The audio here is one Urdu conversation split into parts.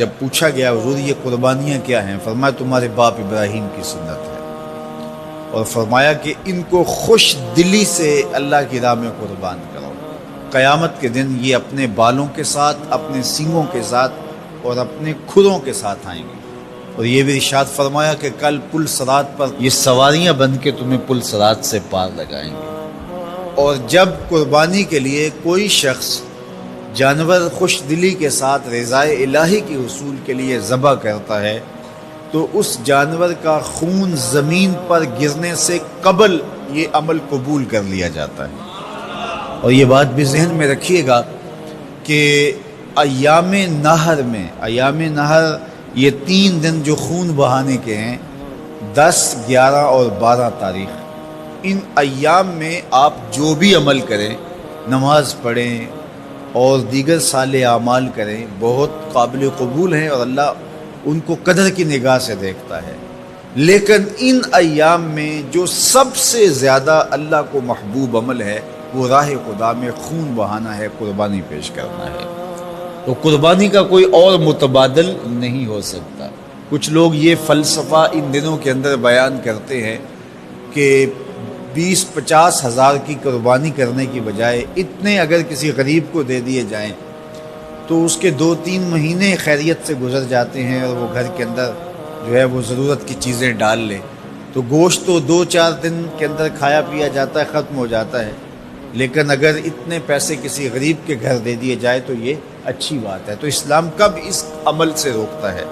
جب پوچھا گیا حضور یہ قربانیاں کیا ہیں، فرمایا تمہارے باپ ابراہیم کی سنت ہے، اور فرمایا کہ ان کو خوش دلی سے اللہ کی راہ میں قربان کرو، قیامت کے دن یہ اپنے بالوں کے ساتھ، اپنے سینگوں کے ساتھ اور اپنے کھروں کے ساتھ آئیں گے۔ اور یہ بھی ارشاد فرمایا کہ کل پل صراط پر یہ سواریاں بن کے تمہیں پل صراط سے پار لگائیں گے۔ اور جب قربانی کے لیے کوئی شخص جانور خوش دلی کے ساتھ رضائے الہی کے حصول کے لیے ذبح کرتا ہے تو اس جانور کا خون زمین پر گرنے سے قبل یہ عمل قبول کر لیا جاتا ہے۔ اور یہ بات بھی ذہن میں رکھیے گا کہ ایام نہر یہ 3 دن جو خون بہانے کے ہیں، 10، 11 اور 12 تاریخ، ان ایام میں آپ جو بھی عمل کریں، نماز پڑھیں اور دیگر صالح اعمال کریں، بہت قابل قبول ہیں اور اللہ ان کو قدر کی نگاہ سے دیکھتا ہے۔ لیکن ان ایام میں جو سب سے زیادہ اللہ کو محبوب عمل ہے وہ راہ خدا میں خون بہانا ہے، قربانی پیش کرنا ہے۔ تو قربانی کا کوئی اور متبادل نہیں ہو سکتا۔ کچھ لوگ یہ فلسفہ ان دنوں کے اندر بیان کرتے ہیں کہ 20-50 ہزار کی قربانی کرنے کی بجائے اتنے اگر کسی غریب کو دے دیے جائیں تو اس کے 2-3 مہینے خیریت سے گزر جاتے ہیں اور وہ گھر کے اندر جو ہے وہ ضرورت کی چیزیں ڈال لے، تو گوشت تو 2-4 دن کے اندر کھایا پیا جاتا ہے، ختم ہو جاتا ہے۔ لیکن اگر اتنے پیسے کسی غریب کے گھر دے دیے جائے تو یہ اچھی بات ہے۔ تو اسلام کب اس عمل سے روکتا ہے؟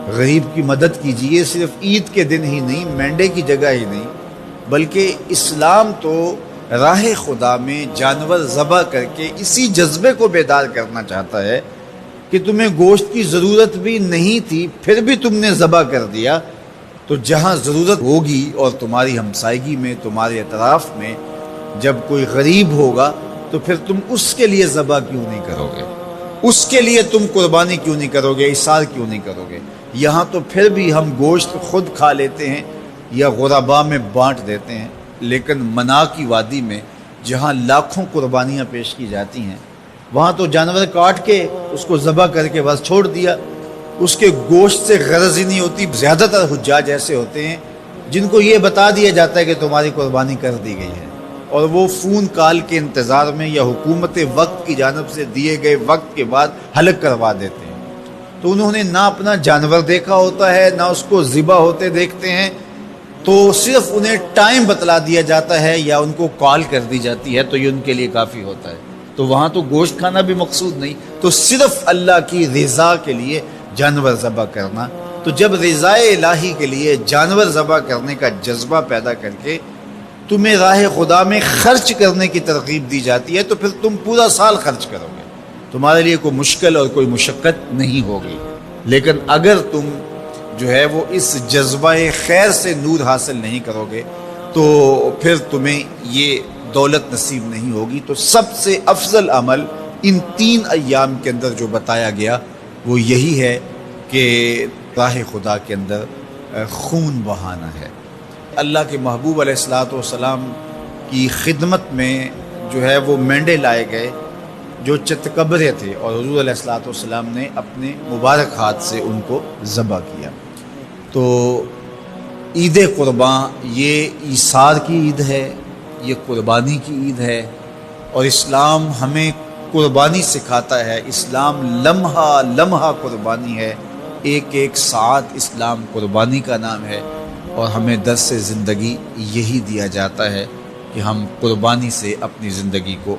غریب کی مدد کیجیے، صرف عید کے دن ہی نہیں، مینڈے کی جگہ ہی نہیں، بلکہ اسلام تو راہ خدا میں جانور ذبح کر کے اسی جذبے کو بیدار کرنا چاہتا ہے کہ تمہیں گوشت کی ضرورت بھی نہیں تھی پھر بھی تم نے ذبح کر دیا، تو جہاں ضرورت ہوگی اور تمہاری ہمسائیگی میں، تمہارے اطراف میں جب کوئی غریب ہوگا تو پھر تم اس کے لیے ذبح کیوں نہیں کرو گے؟ اس کے لیے تم قربانی کیوں نہیں کرو گے؟ اِثار کیوں نہیں کرو گے؟ یہاں تو پھر بھی ہم گوشت خود کھا لیتے ہیں یا غرباء میں بانٹ دیتے ہیں، لیکن منا کی وادی میں جہاں لاکھوں قربانیاں پیش کی جاتی ہیں وہاں تو جانور کاٹ کے اس کو ذبح کر کے بس چھوڑ دیا، اس کے گوشت سے غرض ہی نہیں ہوتی۔ زیادہ تر حجاج ایسے ہوتے ہیں جن کو یہ بتا دیا جاتا ہے کہ تمہاری قربانی کر دی گئی ہے، اور وہ فون کال کے انتظار میں یا حکومت وقت کی جانب سے دیے گئے وقت کے بعد حلق کروا دیتے ہیں۔ تو انہوں نے نہ اپنا جانور دیکھا ہوتا ہے، نہ اس کو ذبح ہوتے دیکھتے ہیں، تو صرف انہیں ٹائم بتلا دیا جاتا ہے یا ان کو کال کر دی جاتی ہے تو یہ ان کے لیے کافی ہوتا ہے۔ تو وہاں تو گوشت کھانا بھی مقصود نہیں، تو صرف اللہ کی رضا کے لیے جانور ذبح کرنا۔ تو جب رضائے الہی کے لیے جانور ذبح کرنے کا جذبہ پیدا کر کے تمہیں راہ خدا میں خرچ کرنے کی ترغیب دی جاتی ہے تو پھر تم پورا سال خرچ کرو گے، تمہارے لیے کوئی مشکل اور کوئی مشقت نہیں ہوگی۔ لیکن اگر تم جو ہے وہ اس جذبہ خیر سے نور حاصل نہیں کرو گے تو پھر تمہیں یہ دولت نصیب نہیں ہوگی۔ تو سب سے افضل عمل ان 3 ایام کے اندر جو بتایا گیا وہ یہی ہے کہ راہ خدا کے اندر خون بہانا ہے۔ اللہ کے محبوب علیہ الصلوۃ والسلام کی خدمت میں جو ہے وہ مینڈے لائے گئے جو چتکبرے تھے، اور حضور علیہ الصلوۃ والسلام نے اپنے مبارک ہاتھ سے ان کو ذبح کیا۔ تو عید قرباں یہ ایثار کی عید ہے، یہ قربانی کی عید ہے، اور اسلام ہمیں قربانی سکھاتا ہے۔ اسلام لمحہ لمحہ قربانی ہے، ایک ایک ساعت اسلام قربانی کا نام ہے، اور ہمیں درس زندگی یہی دیا جاتا ہے کہ ہم قربانی سے اپنی زندگی کو